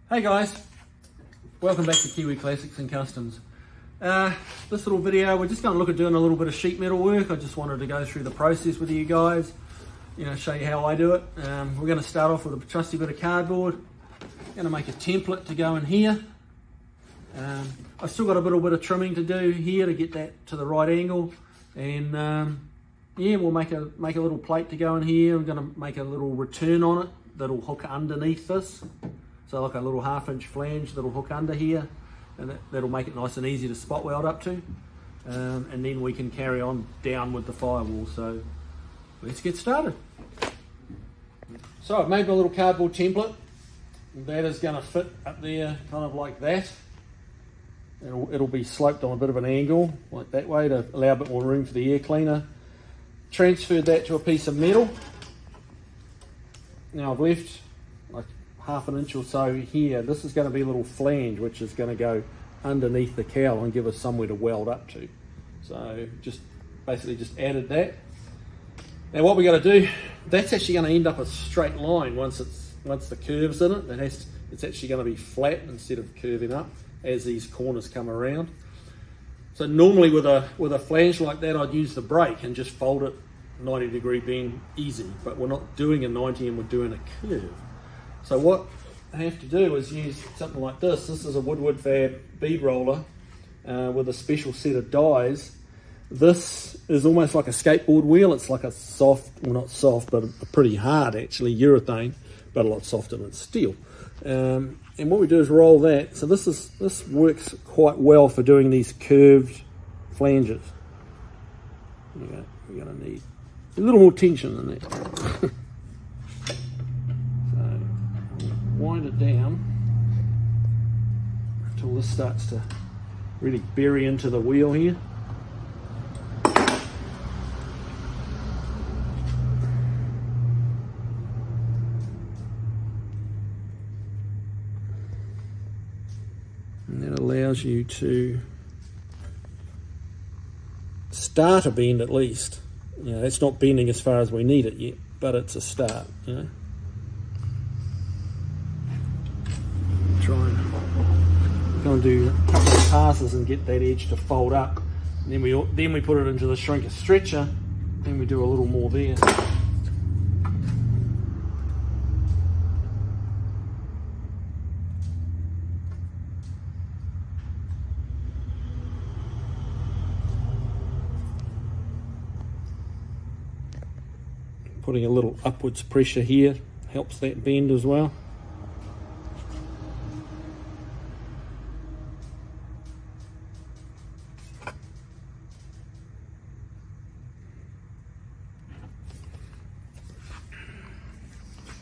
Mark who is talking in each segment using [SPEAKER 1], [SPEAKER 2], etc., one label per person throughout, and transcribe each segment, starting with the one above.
[SPEAKER 1] Hey guys, welcome back to Kiwi Classics and Customs. This little video, we're just going to look at doing a little bit of sheet metal work. I just wanted to go through the process with you guys, show you how I do it. We're going to start off with a trusty bit of cardboard. Going to make a template to go in here. I've still got a little bit of trimming to do here to get that to the right angle, and yeah, we'll make a little plate to go in here. I'm going to make a little return on it that'll hook underneath this. So like a little 1/2 inch flange that'll hook under here, and that'll make it nice and easy to spot weld up to. And then we can carry on down with the firewall. So let's get started. So I've made my little cardboard template. That is going to fit up there kind of like that. It'll be sloped on a bit of an angle like that way to allow a bit more room for the air cleaner. Transferred that to a piece of metal. Now I've left like 1/2 inch or so here. This is going to be a little flange which is going to go underneath the cowl and give us somewhere to weld up to. So just basically just added that. Now what we got to do, that's actually going to end up a straight line once the curve's in it. It's actually going to be flat instead of curving up as these corners come around. So normally with a flange like that, I'd use the brake and just fold it 90-degree bend easy, but we're not doing a 90 and we're doing a curve. So what I have to do is use something like this. This is a Woodward Fab bead roller with a special set of dies. This is almost like a skateboard wheel. It's like a soft, well not soft, but a pretty hard actually, urethane, but a lot softer than steel. And what we do is roll that. So this works quite well for doing these curved flanges. We're going to need a little more tension than that. Wind it down until this starts to really bury into the wheel here. And that allows you to start a bend at least. It's not bending as far as we need it yet, but it's a start, Try and go and do a couple of passes and get that edge to fold up. And then we put it into the shrinker stretcher, and we do a little more there. Putting a little upwards pressure here helps that bend as well.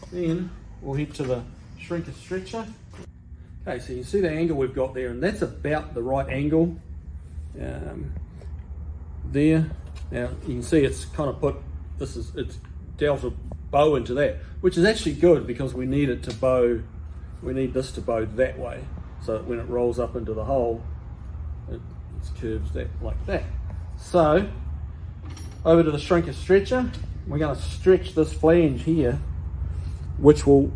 [SPEAKER 1] Then we'll head to the shrinker stretcher. Okay, so you see the angle we've got there, and that's about the right angle there. Now you can see it's kind of it's dealt a bow into that, which is actually good because we need it to bow. We need this to bow that way, so that when it rolls up into the hole, it curves that like that. So over to the shrinker stretcher, we're going to stretch this flange here, which will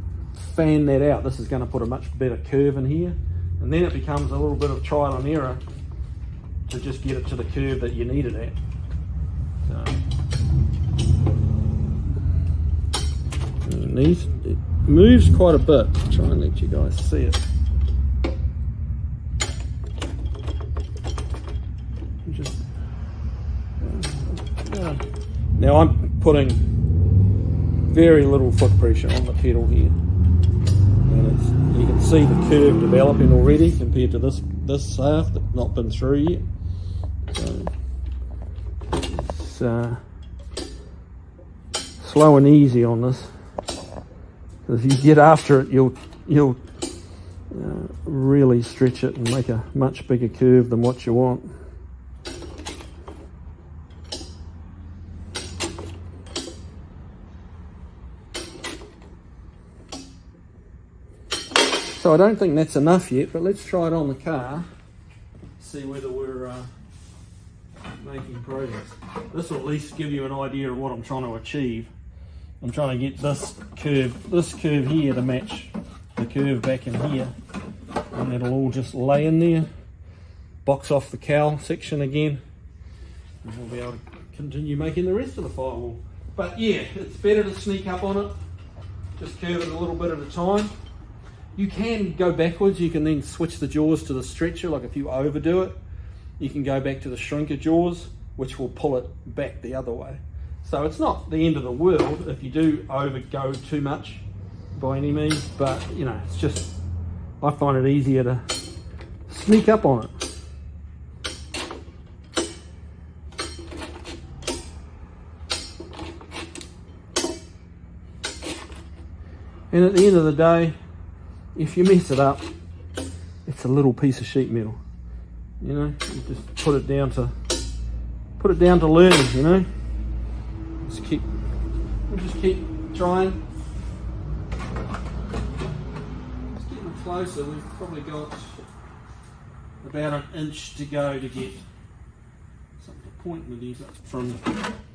[SPEAKER 1] fan that out. This is going to put a much better curve in here, and then it becomes a little bit of trial and error to just get it to the curve that you need it at. So it moves quite a bit. I'll try and let you guys see it. Now I'm putting very little foot pressure on the pedal here, and you can see the curve developing already compared to this shaft that's not been through yet. So it's slow and easy on this, because if you get after it, you'll really stretch it and make a much bigger curve than what you want. So I don't think that's enough yet, but let's try it on the car, see whether we're making progress. This will at least give you an idea of what I'm trying to achieve. I'm trying to get this curve here to match the curve back in here, and that'll all just lay in there, box off the cowl section again, and we'll be able to continue making the rest of the firewall. But yeah, it's better to sneak up on it, just curve it a little bit at a time. You can go backwards, you can then switch the jaws to the stretcher, like if you overdo it, you can go back to the shrinker jaws, which will pull it back the other way. So it's not the end of the world if you do overgo too much by any means, but you know, it's just, I find it easier to sneak up on it. And at the end of the day, if you mess it up, it's a little piece of sheet metal. You know, you just put it down to learning, you know. We'll just keep trying. It's getting closer. We've probably got about an inch to go to get something to point with these from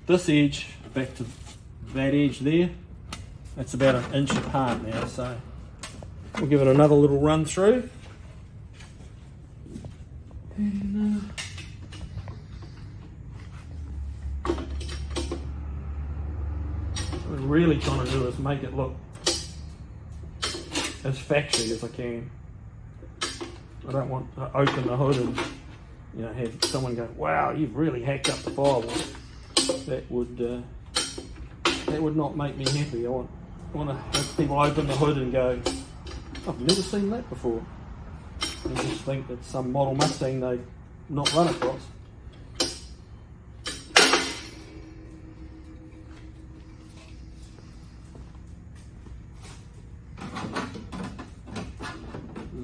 [SPEAKER 1] this edge back to that edge there. That's about an inch apart now, so we'll give it another little run through. And, what I'm really trying to do is make it look as factory as I can. I don't want to open the hood and, you know, have someone go, "Wow, you've really hacked up the firewall." That would not make me happy. I want to have people open the hood and go, "I've never seen that before," and just think that some model Mustang they've not run across.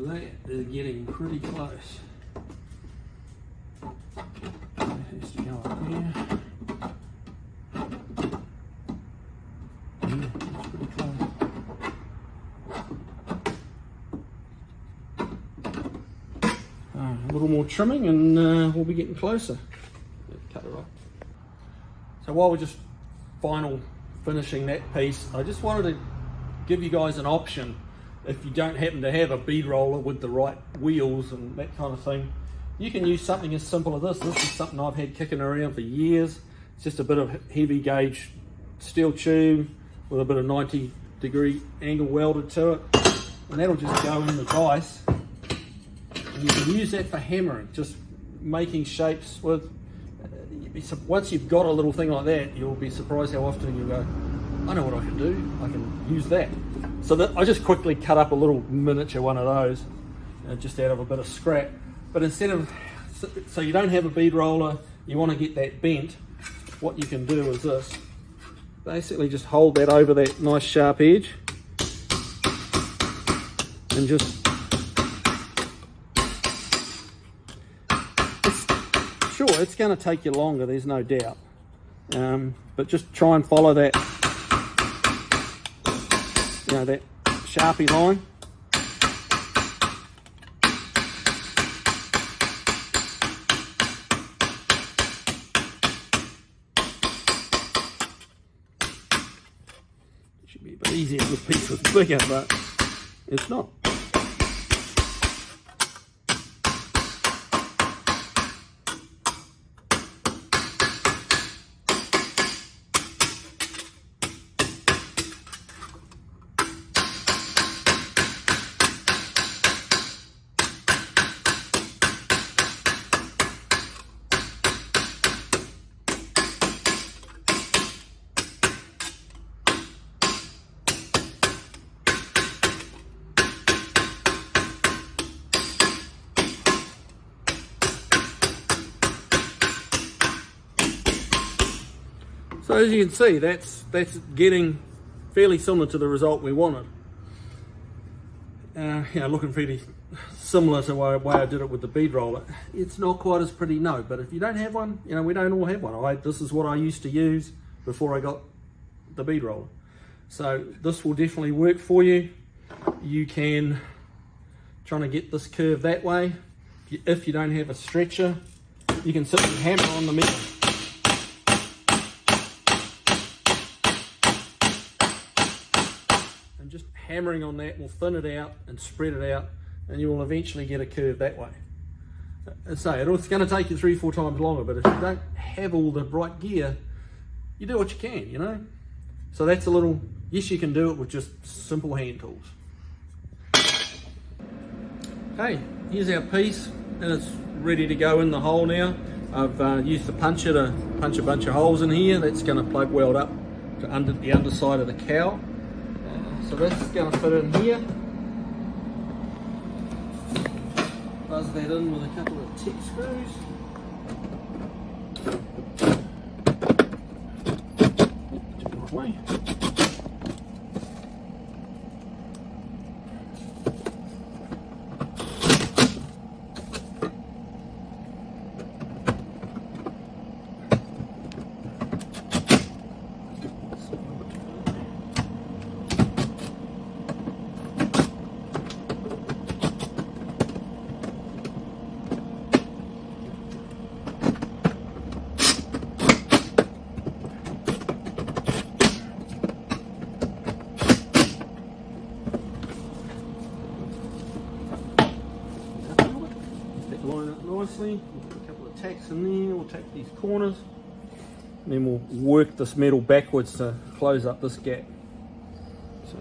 [SPEAKER 1] That is getting pretty close. That has to go up here. Yeah, that's pretty close. A little more trimming and we'll be getting closer. Cut it off. So while we're just finishing that piece, I just wanted to give you guys an option. If you don't happen to have a bead roller with the right wheels and that kind of thing, you can use something as simple as this. This is something I've had kicking around for years. It's just a bit of heavy gauge steel tube with a bit of 90-degree angle welded to it, and that'll just go in the vise. And you can use that for hammering, just making shapes with. Once you've got a little thing like that, you'll be surprised how often you go, "I know what I can do. I can use that." So that I just quickly cut up a little miniature one of those, just out of a bit of scrap. But instead of, so you don't have a bead roller, you want to get that bent, what you can do is this. Basically just hold that over that nice sharp edge and just, sure, it's going to take you longer, there's no doubt. But just try and follow that, you know, that Sharpie line. It should be a bit easier if the piece was bigger, but it's not. So as you can see, that's getting fairly similar to the result we wanted. You know, looking pretty similar to the way I did it with the bead roller. It's not quite as pretty, no, but if you don't have one, you know, we don't all have one. This is what I used to use before I got the bead roller. So this will definitely work for you. You can try to get this curve that way. If you don't have a stretcher, you can simply hammer on the metal. hammering on that will thin it out and spread it out, and you will eventually get a curve that way. And so it's going to take you 3 or 4 times longer, but if you don't have all the right gear, you do what you can, you know. So that's a little, yes, you can do it with just simple hand tools. Okay, here's our piece, and it's ready to go in the hole now. I've used the puncher to punch a bunch of holes in here. That's going to plug weld up to the underside of the cowl. So that's going to fit in here. Buzz that in with a couple of Tech screws. Different way. Line up nicely, we'll put a couple of tacks in there, we'll take these corners, and then we'll work this metal backwards to close up this gap. So.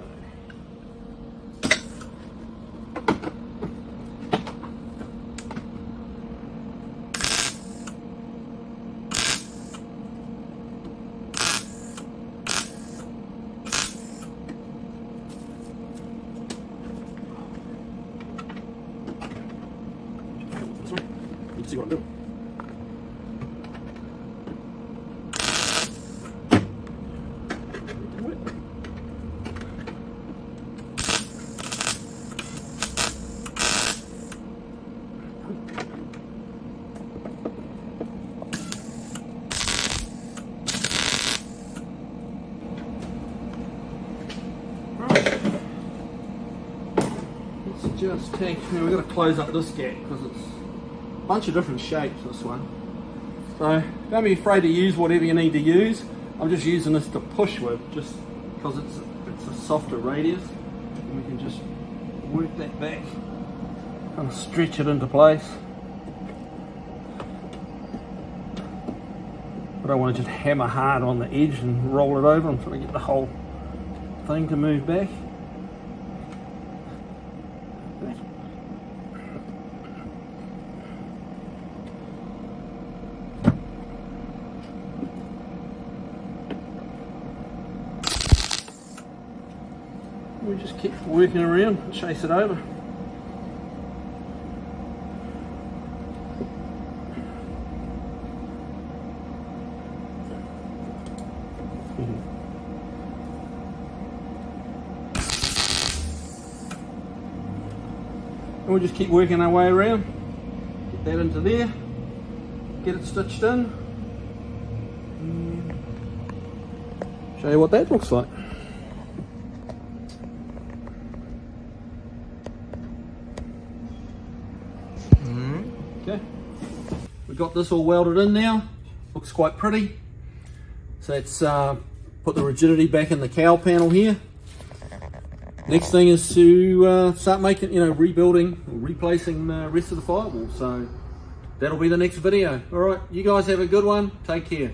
[SPEAKER 1] You can see what I'm doing. Let's just take, now we've got to close up this gap because it's a bunch of different shapes, this one. So don't be afraid to use whatever you need to use. I'm just using this to push with, just because it's a softer radius. And we can just work that back, kind of stretch it into place. I don't want to just hammer hard on the edge and roll it over. I'm trying to get the whole thing to move back. We just keep working around and chase it over. And we'll just keep working our way around. Get that into there. Get it stitched in. Show you what that looks like. Okay, we've got this all welded in now. Looks quite pretty. So let's put the rigidity back in the cowl panel here. Next thing is to start making, rebuilding or replacing the rest of the firewall. So that'll be the next video. All right, you guys have a good one. Take care.